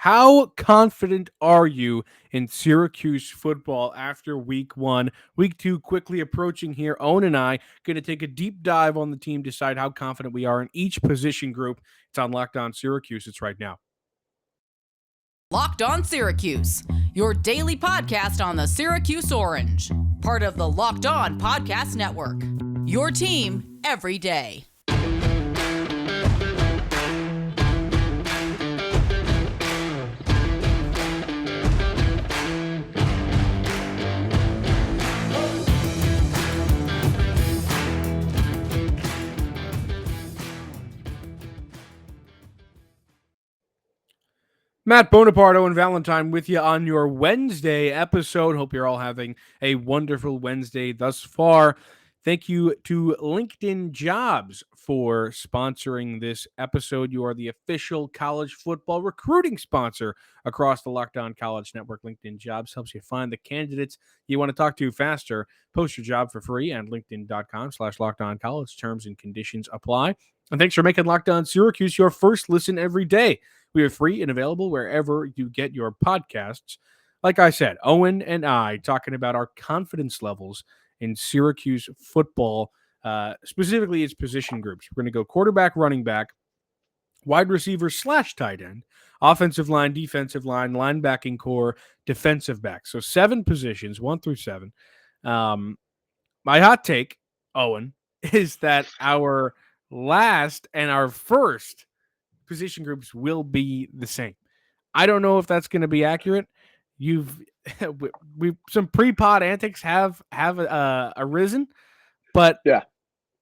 How confident are you in Syracuse football after week one? Week two quickly approaching here. Owen and I going to take a deep dive on the team, decide how confident we are in each position group. It's on Locked On Syracuse. It's right now. Locked On Syracuse, your daily podcast on the Syracuse Orange, part of the Locked On Podcast Network. Your team every day. Matt Bonaparte, Owen Valentine with you on your Wednesday episode. Hope you're all having a wonderful Wednesday thus far. Thank you to LinkedIn Jobs for sponsoring this episode. You are the official college football recruiting sponsor across the Locked On College Network. LinkedIn Jobs helps you find the candidates you want to talk to faster. Post your job for free at linkedin.com/LockedOnCollege. Terms and conditions apply. And thanks for making Locked On Syracuse your first listen every day. We are free and available wherever you get your podcasts. Like I said, Owen and I talking about our confidence levels in Syracuse football, specifically its position groups. We're going to go quarterback, running back, wide receiver / tight end, offensive line, defensive line, linebacking core, defensive back. So 7 positions, 1 through 7. My hot take, Owen, is that our last and our first position groups will be the same. I don't know if that's going to be accurate. We some pre-pod antics have arisen, but yeah,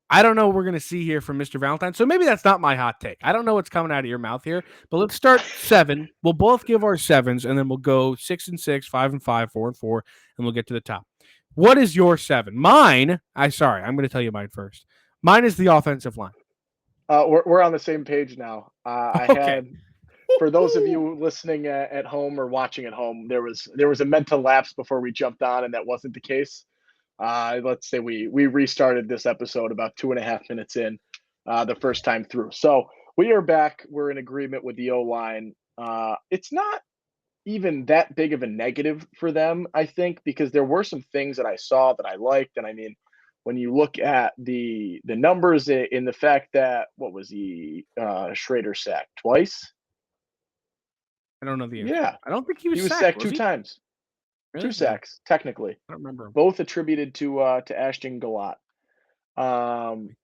I don't know what we're going to see here from Mr. Valentine. So maybe that's not my hot take. I don't know what's coming out of your mouth here, but let's start 7. We'll both give our 7s, and then we'll go 6 and 6, 5 and 5, 4 and 4, and we'll get to the top. What is your 7? Mine. I'm going to tell you mine first. Mine is the offensive line. We're on the same page now. I Okay. had, for those of you listening at home or watching at home, there was a mental lapse before we jumped on, and that wasn't the case. Let's say we restarted this episode about 2.5 minutes in, the first time through. So we are back. We're in agreement with the O-line. It's not even that big of a negative for them, I think, because there were some things that I saw that I liked, and I mean, when you look at the numbers in the fact that, what was Schrader sacked twice? I don't know the answer. Yeah. I don't think he was sacked 2 times. Really? 2 sacks, technically. I don't remember. Both attributed to Ashton Galat. I'll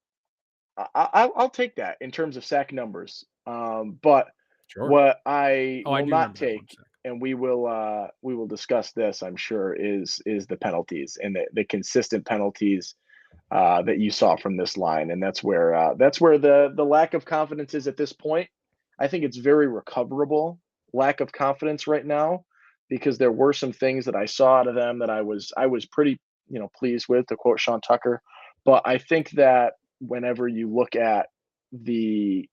take that in terms of sack numbers. But Sure. what I I will do not remember that take, one sack. and we will discuss this, I'm sure, is the penalties and the consistent penalties that you saw from this line, and that's where the lack of confidence is at this point. I think it's very recoverable lack of confidence right now, because there were some things that I saw out of them that I was pretty pleased with, to quote Sean Tucker. But I think that whenever you look at the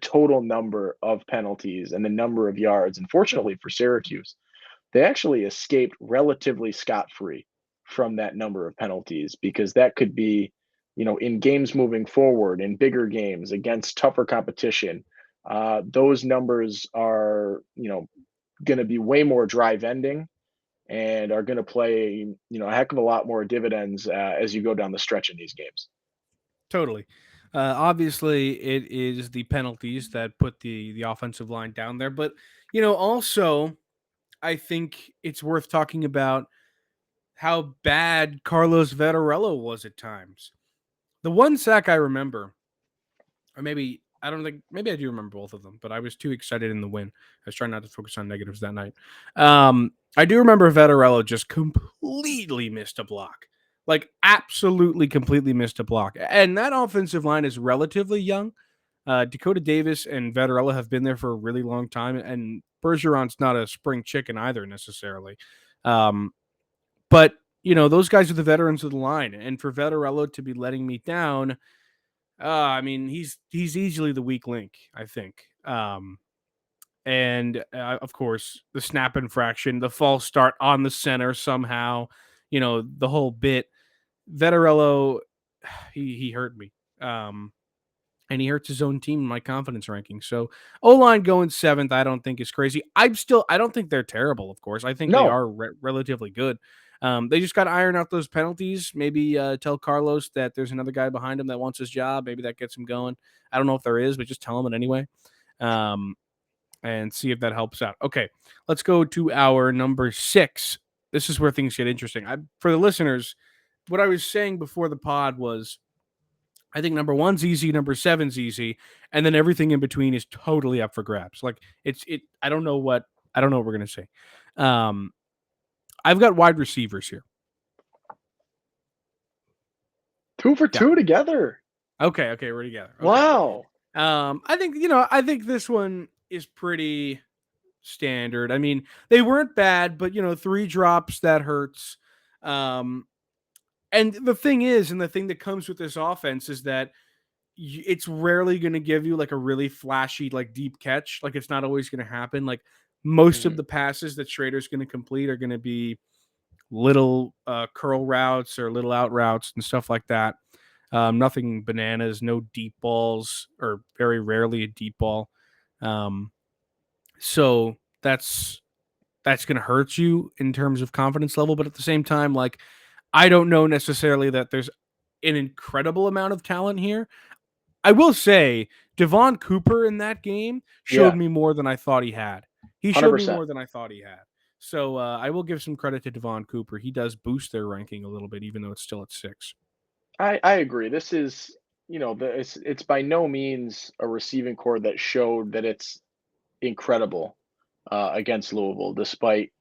total number of penalties and the number of yards, unfortunately for Syracuse, they actually escaped relatively scot-free from that number of penalties, because that could be, in games moving forward, in bigger games against tougher competition, those numbers are, going to be way more drive ending and are going to play, a heck of a lot more dividends as you go down the stretch in these games. Totally. Obviously, it is the penalties that put the offensive line down there. But, also, I think it's worth talking about how bad Carlos Vettorello was at times. The one sack I remember, or maybe I don't think, maybe I do remember both of them, but I was too excited in the win. I was trying not to focus on negatives that night. I do remember Vettorello just completely missed a block. Like, absolutely, completely missed a block. And that offensive line is relatively young. Dakota Davis and Vettorello have been there for a really long time, and Bergeron's not a spring chicken either, necessarily. But, those guys are the veterans of the line. And for Vettorello to be letting me down, I mean, he's easily the weak link, I think. And of course, the snap infraction, the false start on the center somehow, the whole bit. Vettorello, he hurt me. And and he hurts his own team in my confidence ranking. So O-line going 7th, I don't think is crazy. I don't think they're terrible, of course. I think they No. are relatively good. They just got to iron out those penalties. Maybe tell Carlos that there's another guy behind him that wants his job. Maybe that gets him going. I don't know if there is, but just tell him it anyway. And see if that helps out. Okay, let's go to our number 6. This is where things get interesting. For the listeners, what I was saying before the pod was I think number 1's easy, number 7's easy, and then everything in between is totally up for grabs. Like I don't know what we're gonna say. I've got wide receivers here. 2 for 2 together. Okay, we're together. Okay. Wow. I think this one is pretty standard. I mean, they weren't bad, but 3 drops, that hurts. And the thing is, and the thing that comes with this offense is that it's rarely going to give you like a really flashy, like deep catch. Like it's not always going to happen. Like most of the passes that Schrader's going to complete are going to be little curl routes or little out routes and stuff like that. Nothing bananas, no deep balls, or very rarely a deep ball. So that's going to hurt you in terms of confidence level. But at the same time, like, I don't know necessarily that there's an incredible amount of talent here. I will say Devon Cooper in that game showed me more than I thought he had. He showed 100%. me more than I thought he had. So I will give some credit to Devon Cooper. He does boost their ranking a little bit, even though it's still at 6. I agree. This is, it's by no means a receiving core that showed that it's incredible against Louisville, despite,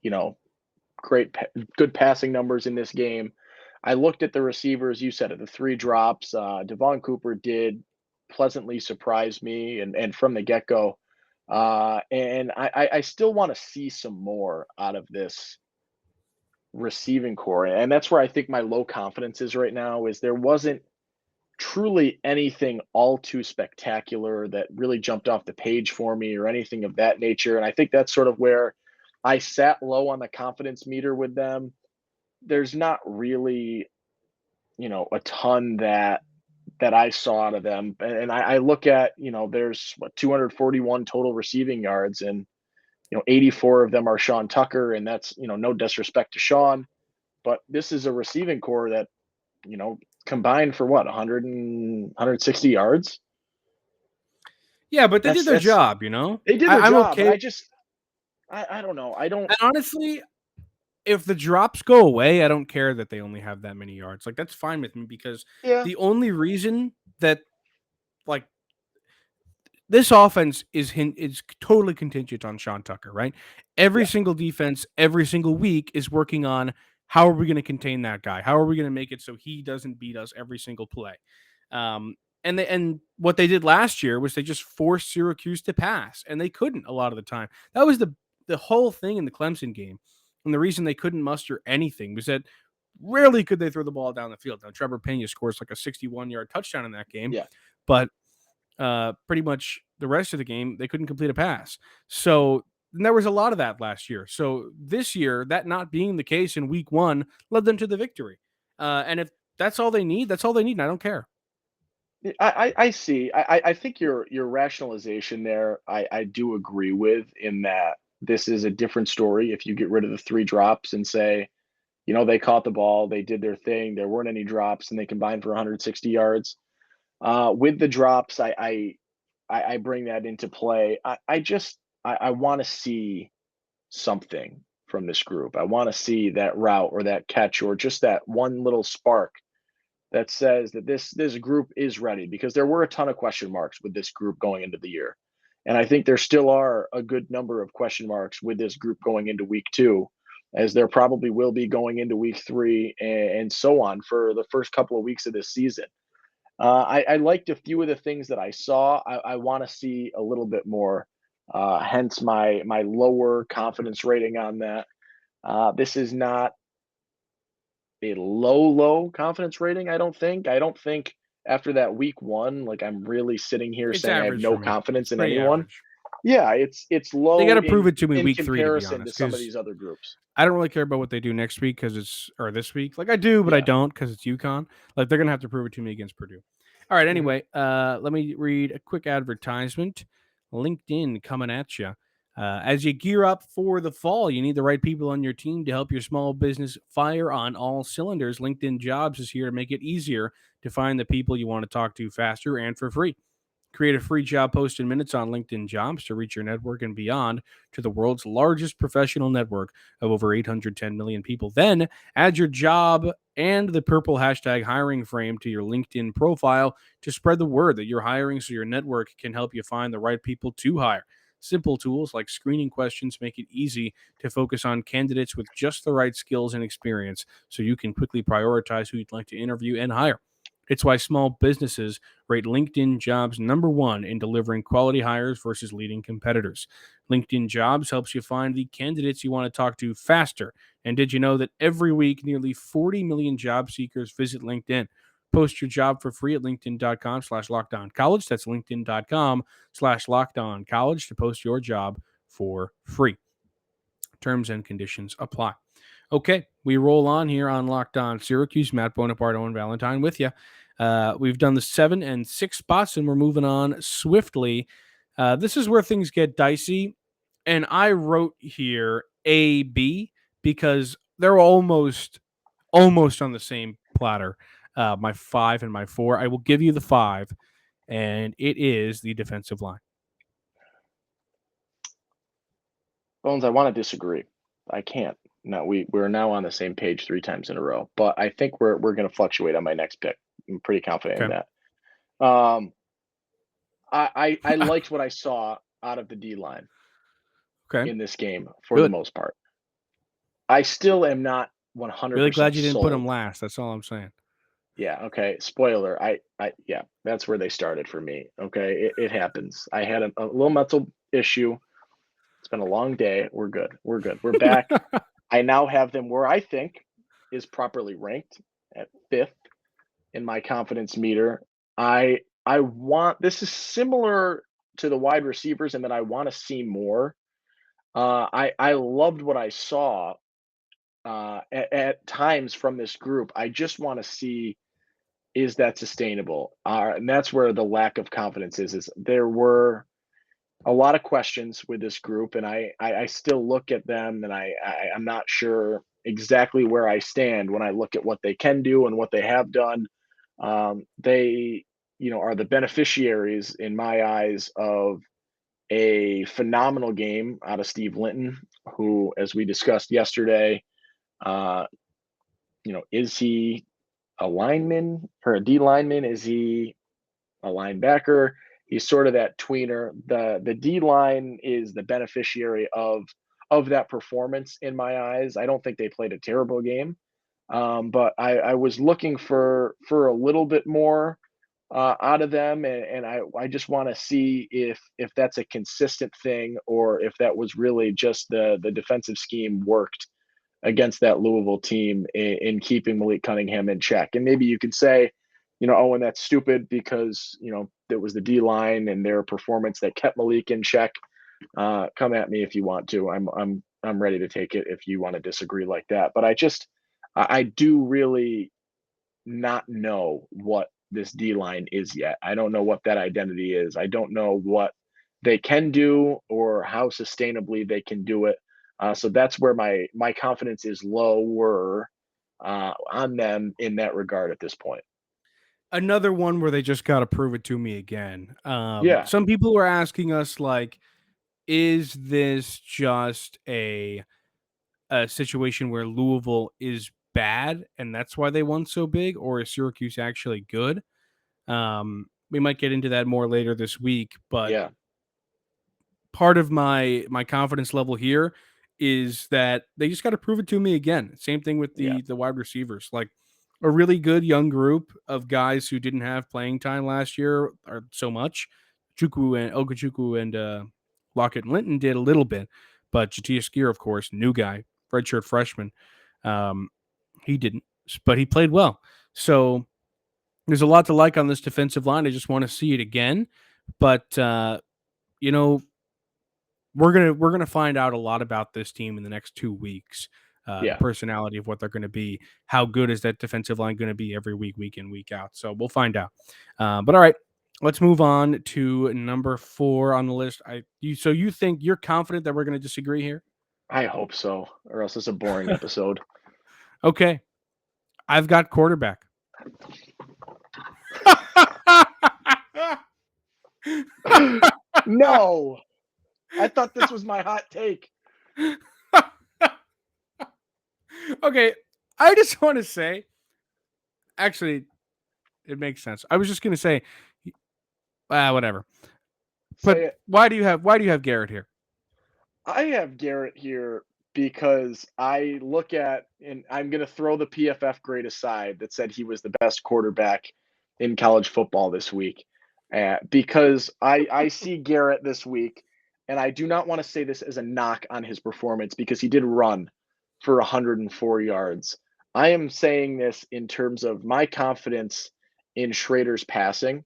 good passing numbers in this game. I looked at the receivers. You said it, the 3 drops. Devon Cooper did pleasantly surprise me, and from the get-go. And I still want to see some more out of this receiving core. And that's where I think my low confidence is right now, is there wasn't truly anything all too spectacular that really jumped off the page for me or anything of that nature. And I think that's sort of where I sat low on the confidence meter with them. There's not really, a ton that I saw out of them. And I look at, there's 241 total receiving yards, and 84 of them are Sean Tucker, and that's, no disrespect to Sean, but this is a receiving core that, combined for what, 160 yards? Yeah, but they did their job, They did their job. Okay. I don't know. And honestly, if the drops go away, I don't care that they only have that many yards. Like, that's fine with me, because the only reason that, like, this offense is totally contingent on Sean Tucker, right? Every single defense, every single week is working on how are we going to contain that guy? How are we going to make it so he doesn't beat us every single play? And what they did last year was they just forced Syracuse to pass, and they couldn't a lot of the time. That was the whole thing in the Clemson game. And the reason they couldn't muster anything was that rarely could they throw the ball down the field. Now, Trevor Pena scores like a 61-yard touchdown in that game. Yeah. But pretty much the rest of the game, they couldn't complete a pass. So there was a lot of that last year. So this year, that not being the case in week 1 led them to the victory. And if that's all they need, that's all they need. And I don't care. I see. I think your rationalization there, I do agree with, in that this is a different story if you get rid of the 3 drops and say, they caught the ball, they did their thing, there weren't any drops, and they combined for 160 yards. With the drops, I bring that into play. I want to see something from this group. I want to see that route or that catch, or just that one little spark that says that this group is ready, because there were a ton of question marks with this group going into the year. And I think there still are a good number of question marks with this group going into week 2, as there probably will be going into week 3, and so on for the first couple of weeks of this season. I liked a few of the things that I saw. I want to see a little bit more, hence my lower confidence rating on that. This is not a low confidence rating, I don't think. I don't think after that week 1, like, I'm really sitting here saying I have no confidence in anyone. Average. Yeah, it's low. They got to prove it to me in week 3, to be comparison honest, to some of these other groups. I don't really care about what they do next week or this week. Like, I do, but I don't, because it's UConn. Like, they're gonna have to prove it to me against Purdue. All right. Mhm. Anyway, let me read a quick advertisement. LinkedIn coming at you. As you gear up for the fall, you need the right people on your team to help your small business fire on all cylinders. LinkedIn Jobs is here to make it easier to find the people you want to talk to faster and for free. Create a free job post in minutes on LinkedIn Jobs to reach your network and beyond to the world's largest professional network of over 810 million people. Then add your job and the purple hashtag hiring frame to your LinkedIn profile to spread the word that you're hiring so your network can help you find the right people to hire. Simple tools like screening questions make it easy to focus on candidates with just the right skills and experience so you can quickly prioritize who you'd like to interview and hire. It's why small businesses rate LinkedIn Jobs number one in delivering quality hires versus leading competitors. LinkedIn Jobs helps you find the candidates you want to talk to faster. And did you know that every week nearly 40 million job seekers visit LinkedIn? Post your job for free at linkedin.com/lockedoncollege. That's linkedin.com/lockedoncollege to post your job for free. Terms and conditions apply. Okay, we roll on here on Locked On Syracuse. Matt Bonaparte, Owen Valentine with you. We've done the 7 and 6 spots, and we're moving on swiftly. This is where things get dicey, and I wrote here A, B because they're almost on the same platter. My 5 and my 4. I will give you the 5, and it is the defensive line. Bones, I want to disagree. I can't. No, we're now on the same page 3 times in a row, but I think we're going to fluctuate on my next pick. I'm pretty confident in Okay. that. I liked what I saw out of the D line Okay. in this game for the Good. most part. I still am not Really 100% glad you didn't put him sold. last. That's all I'm saying. Yeah, okay. Spoiler. Yeah, that's where they started for me. Okay, it happens. I had a little mental issue. It's been a long day. We're good. We're good. We're back. I now have them where I think is properly ranked at fifth in my confidence meter. I want this is similar to the wide receivers in that I want to see more. I loved what I saw at times from this group. I just want to see, is that sustainable? And that's where the lack of confidence is. Is there were a lot of questions with this group, and I still look at them, and I'm not sure exactly where I stand when I look at what they can do and what they have done. They, are the beneficiaries in my eyes of a phenomenal game out of Steve Linton, who, as we discussed yesterday, uh, is he a lineman or a D lineman? Is he a linebacker? He's sort of that tweener. The D line is the beneficiary of that performance in my eyes. I don't think they played a terrible game, but I was looking for a little bit more out of them, and I just want to see if that's a consistent thing or if that was really just the defensive scheme worked against that Louisville team in keeping Malik Cunningham in check. And maybe you could say, oh, and that's stupid because it was the D line and their performance that kept Malik in check. Come at me if you want to. I'm ready to take it if you want to disagree like that. But I do really not know what this D line is yet. I don't know what that identity is. I don't know what they can do or how sustainably they can do it. So that's where my confidence is lower on them in that regard at this point. Another one where they just got to prove it to me again. Yeah, Some people were asking us, like, is this just a situation where Louisville is bad and that's why they won so big, or is Syracuse actually good? We might get into that more later this week, but yeah, part of my confidence level here is that they just got to prove it to me again. Same thing with yeah, the wide receivers. Like a really good young group of guys who didn't have playing time last year or so much. Chukwu and Okachukwu and Lockett and Linton did a little bit, but Jatius Gear, of course, new guy, redshirt freshman, um, he didn't, but he played well. So there's a lot to like on this defensive line. I just want to see it again, but you know we're gonna find out a lot about this team in the next 2 weeks. the personality of what they're going to be. How good is that defensive line going to be every week, week in, week out? So we'll find out. But all right, let's move on to number 4 on the list. So you think you're confident that we're going to disagree here? I hope so, or else it's a boring episode. Okay. I've got quarterback. No, I thought this was my hot take. Okay, I just want to say, actually, it makes sense. I was just going to say, whatever. But why do you have Garrett here? I have Garrett here because I look at, and I'm going to throw the PFF grade aside that said he was the best quarterback in college football this week, because I see Garrett this week, and I do not want to say this as a knock on his performance because he did run for 104 yards. I am saying this in terms of my confidence in Schrader's passing.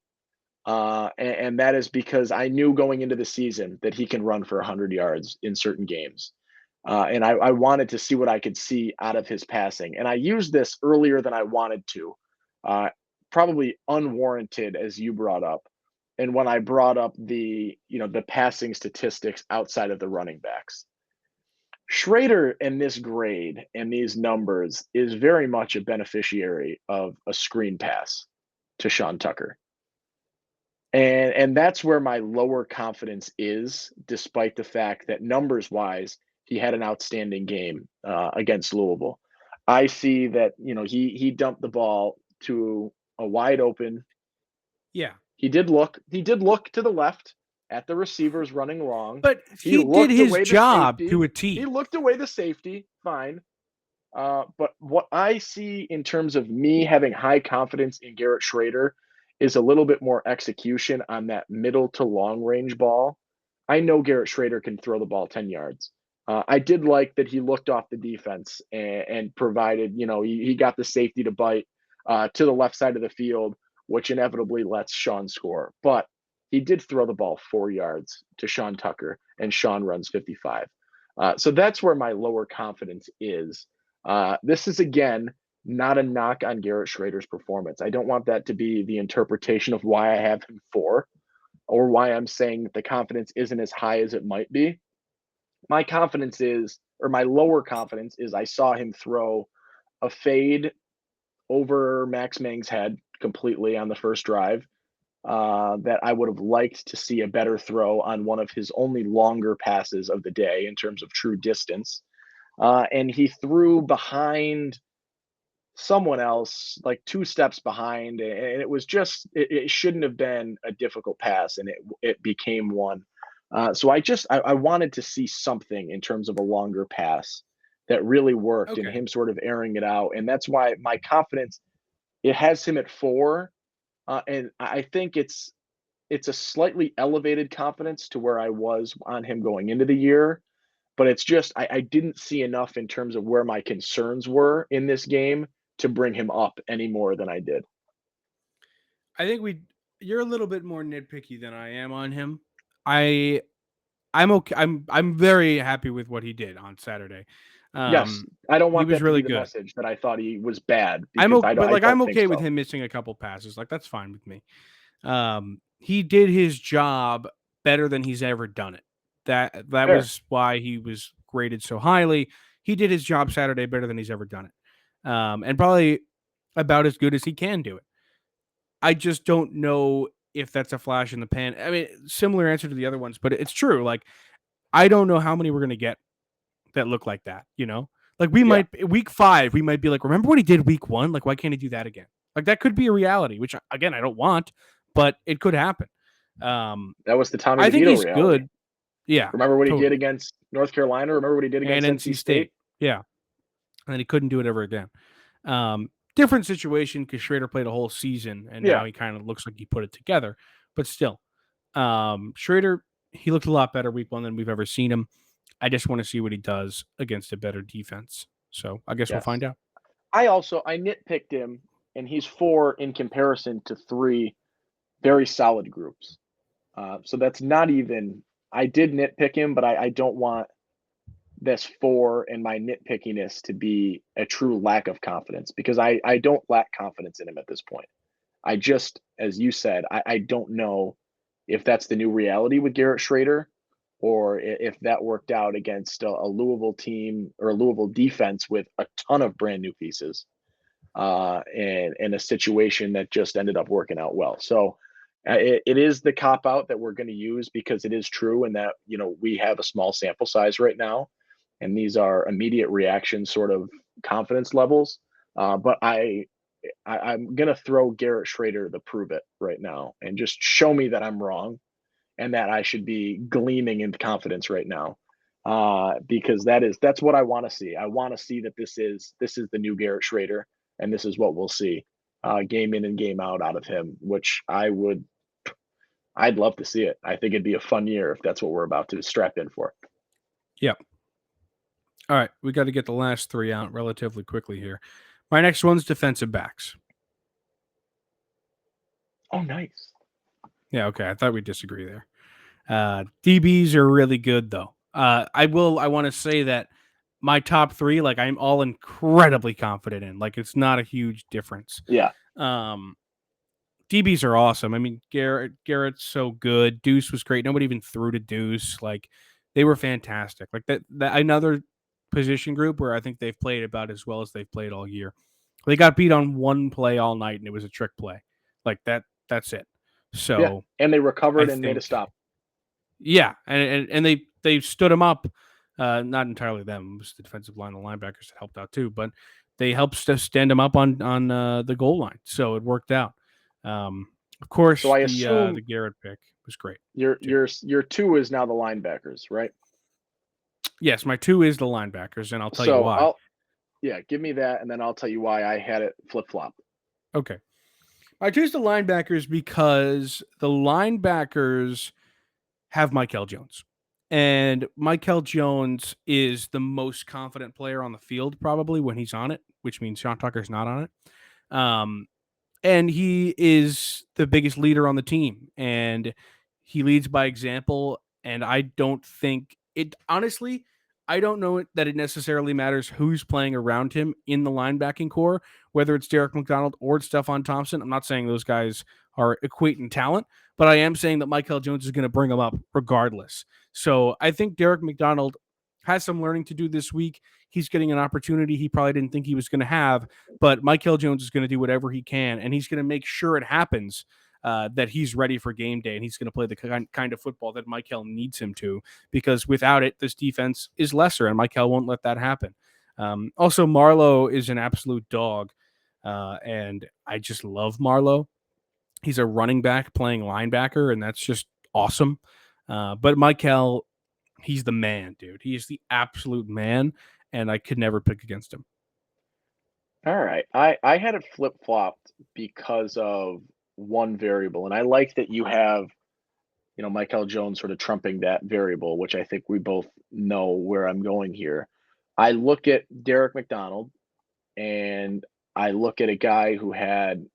And that is because I knew going into the season that he can run for 100 yards in certain games. And I wanted to see what I could see out of his passing. And I used this earlier than I wanted to, probably unwarranted, as you brought up. And when I brought up the passing statistics outside of the running backs, Schrader in this grade and these numbers is very much a beneficiary of a screen pass to Sean Tucker. And that's where my lower confidence is, despite the fact that numbers wise, he had an outstanding game against Louisville. I see that, he dumped the ball to a wide open. Yeah. He did look to the left at the receivers running long. But he did his job to a T. He looked away the safety, fine. But what I see in terms of me having high confidence in Garrett Schrader is a little bit more execution on that middle to long range ball. I know Garrett Schrader can throw the ball 10 yards. I did like that he looked off the defense and provided, he got the safety to bite to the left side of the field, which inevitably lets Sean score. But he did throw the ball 4 yards to Sean Tucker, and Sean runs 55. So that's where my lower confidence is. This is, again, not a knock on Garrett Schrader's performance. I don't want that to be the interpretation of why I have him 4 or why I'm saying that the confidence isn't as high as it might be. My confidence is, or my lower confidence is, I saw him throw a fade over Max Mang's head completely on the first drive that I would have liked to see a better throw on one of his only longer passes of the day in terms of true distance. And he threw behind someone else, like 2 steps behind, and it was just it shouldn't have been a difficult pass, and it became one. So I wanted to see something in terms of a longer pass that really worked, and him sort of airing it out, and that's why my confidence, it has him at 4, and I think it's a slightly elevated confidence to where I was on him going into the year. But it's just I didn't see enough in terms of where my concerns were in this game to bring him up any more than I did. I think you're a little bit more nitpicky than I am on him. I'm okay. I'm very happy with what he did on Saturday. Yes, I don't want he was that really to be the good. message that I thought he was bad. I'm okay with him missing a couple passes. Like, that's fine with me. He did his job better than he's ever done it. That was why he was graded so highly. He did his job Saturday better than he's ever done it. And probably about as good as he can do it. I just don't know if that's a flash in the pan. I mean, similar answer to the other ones, but it's true. Like, I don't know how many we're going to get that look like that, Like, we might, week 5, we might be like, remember what he did week 1? Like, why can't he do that again? Like, that could be a reality, which, again, I don't want, but it could happen. That was the Tommy I think DeVito he's reality. good. Yeah. Remember what he did against North Carolina? Remember what he did against NC State? Yeah. And then he couldn't do it ever again. Different situation because Schrader played a whole season, and now he kind of looks like he put it together. But still, Schrader, he looked a lot better week 1 than we've ever seen him. I just want to see what he does against a better defense. So I guess we'll find out. I nitpicked him, and he's 4 in comparison to 3 very solid groups. So that's not even. I did nitpick him, but I don't want this for and my nitpickiness to be a true lack of confidence, because I don't lack confidence in him at this point. I just, as you said, I don't know if that's the new reality with Garrett Schrader, or if that worked out against a Louisville team or a Louisville defense with a ton of brand new pieces, and a situation that just ended up working out well. So it is the cop out that we're going to use, because it is true, and that we have a small sample size right now, and these are immediate reaction sort of confidence levels. But I'm going to throw Garrett Schrader the prove it right now, and just show me that I'm wrong, and that I should be gleaming in confidence right now, because that's what I want to see. I want to see that this is the new Garrett Schrader, and this is what we'll see, game in and game out of him, which I'd love to see it. I think it'd be a fun year if that's what we're about to strap in for. Yeah. All right, we got to get the last three out relatively quickly here. My next one's defensive backs. Oh, nice. Yeah, okay. I thought we'd disagree there. DBs are really good, though. I want to say that my top three, like, I'm all incredibly confident in. Like, it's not a huge difference. Yeah. DBs are awesome. I mean, Garrett's so good. Deuce was great. Nobody even threw to Deuce. Like, they were fantastic. Like that another position group where I think they've played about as well as they've played all year. They got beat on one play all night, and it was a trick play. Like that's it. So yeah, and they recovered and made a stop. Yeah, and they stood him up. Not entirely them. It was the defensive line, the linebackers that helped out too, but they helped stand him up on the goal line. So it worked out. Of course, so I assume the Garrett pick was great. Your two is now the linebackers, right? Yes, my two is the linebackers, and I'll tell you why. Give me that, and then I'll tell you why I had it flip-flop. Okay. I choose the linebackers because the linebackers have Michael Jones. And Michael Jones is the most confident player on the field, probably, when he's on it, which means Sean Tucker's not on it. And he is the biggest leader on the team, and he leads by example. And I don't think it, honestly, I don't know that it necessarily matters who's playing around him in the linebacking core, whether it's Derek McDonald or Stephon Thompson. I'm not saying those guys are equating talent, but I am saying that Michael Jones is going to bring them up regardless. So I think Derek McDonald has some learning to do this week. He's getting an opportunity he probably didn't think he was going to have, but Michael Jones is going to do whatever he can, and he's going to make sure it happens, that he's ready for game day, and he's going to play the kind of football that Michael needs him to, because without it, this defense is lesser, and Michael won't let that happen. Also, Marlowe is an absolute dog, and I just love Marlowe. He's a running back playing linebacker, and that's just awesome. But Michael, he's the man, dude. He is the absolute man, and I could never pick against him. All right. I had it flip-flopped because of one variable, and I like that you have, Michael Jones sort of trumping that variable, which I think we both know where I'm going here. I look at Derek McDonald, and I look at a guy who had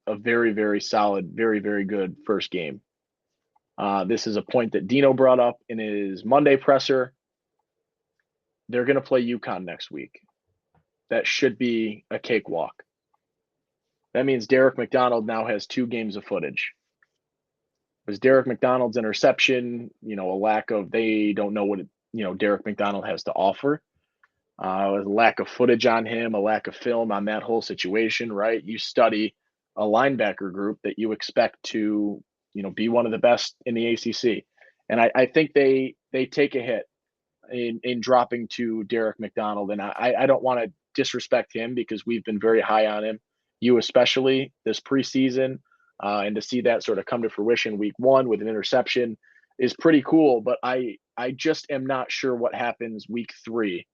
a very, very solid, very, very good first game. This is a point that Dino brought up in his Monday presser. They're going to play UConn next week. That should be a cakewalk. That means Derek McDonald now has 2 games of footage. Was Derek McDonald's interception, a lack of, they don't know what, Derek McDonald has to offer. A lack of footage on him, a lack of film on that whole situation, right? You study a linebacker group that you expect to, be one of the best in the ACC. And I think they take a hit in dropping to Derek McDonald. And I don't want to disrespect him, because we've been very high on him, you especially, this preseason. And to see that sort of come to fruition week 1 with an interception is pretty cool. But I just am not sure what happens week 3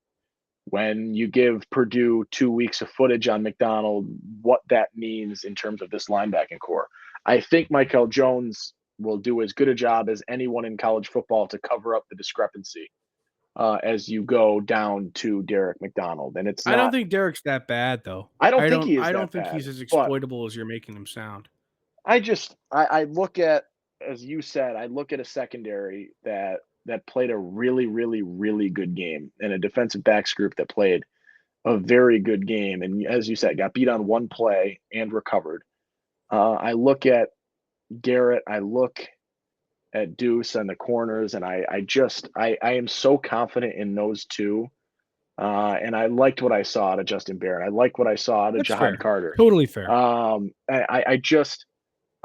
when you give Purdue 2 weeks of footage on McDonald, what that means in terms of this linebacking core. I think Michael Jones will do as good a job as anyone in college football to cover up the discrepancy as you go down to Derek McDonald. And it's not, I don't think Derek's that bad, though. I don't think he is. I don't that think bad, he's as exploitable as you're making him sound. I look at, as you said, I look at a secondary that that played a really, really, really good game, and a defensive backs group that played a very good game. And as you said, got beat on one play and recovered. I look at Garrett, I look at Deuce and the corners, and I am so confident in those two. And I liked what I saw out of Justin Barrett. I like what I saw out of That's Jihad fair. Carter. Totally fair. I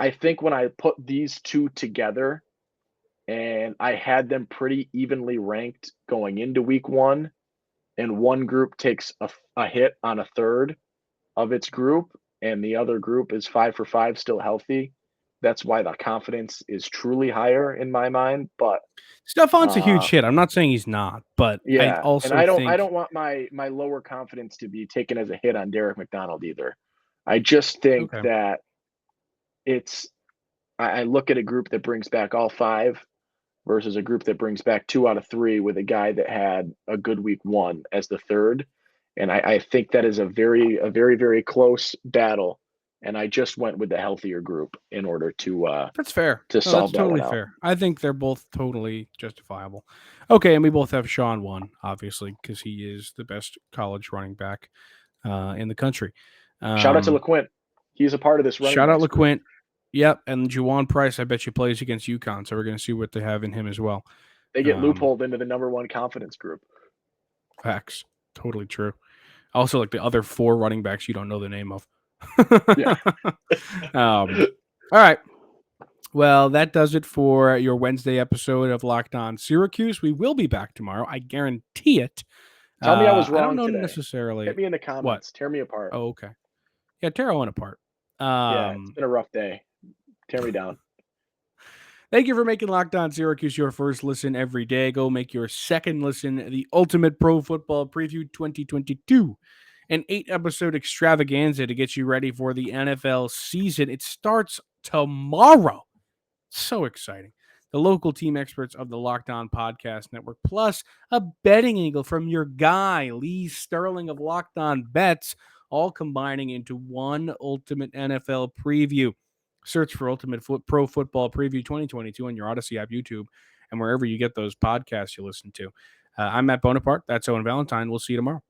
think when I put these two together, and I had them pretty evenly ranked going into week one, and one group takes a hit on a third of its group, and the other group is 5 for 5 still healthy. That's why the confidence is truly higher in my mind. But Stephon's a huge hit. I'm not saying he's not, but I yeah, and also I think don't want my lower confidence to be taken as a hit on Derek McDonald either. I just think okay. that I look at a group that brings back all 5 versus a group that brings back 2 out of 3 with a guy that had a good week one as the third. And I think that is a very, very close battle. And I just went with the healthier group in order to That's fair. to No, solve that's that one totally out. fair. I think they're both totally justifiable. Okay, and we both have Sean 1, obviously, because he is the best college running back in the country. Shout out to LeQuint. He's a part of this running Shout out backs group. LeQuint. Yep, and Juwan Price, I bet you plays against UConn, so we're going to see what they have in him as well. They get loopholed into the number 1 confidence group. Facts. Totally true. Also, like the other 4 running backs you don't know the name of. Yeah. All right. Well, that does it for your Wednesday episode of Locked On Syracuse. We will be back tomorrow. I guarantee it. Tell me I was wrong I don't know today. necessarily. Hit me in the comments. What? Tear me apart. Oh, okay. Yeah, tear Owen apart. Yeah, it's been a rough day. Tear me down. Thank you for making Locked On Syracuse your first listen every day. Go make your second listen the Ultimate Pro Football Preview 2022. An 8-episode extravaganza to get you ready for the NFL season. It starts tomorrow. So exciting. The local team experts of the Locked On Podcast Network, plus a betting angle from your guy, Lee Sterling of Locked On Bets, all combining into one ultimate NFL preview. Search for Ultimate Pro Football Preview 2022 on your Odyssey app, YouTube, and wherever you get those podcasts you listen to. I'm Matt Bonaparte. That's Owen Valentine. We'll see you tomorrow.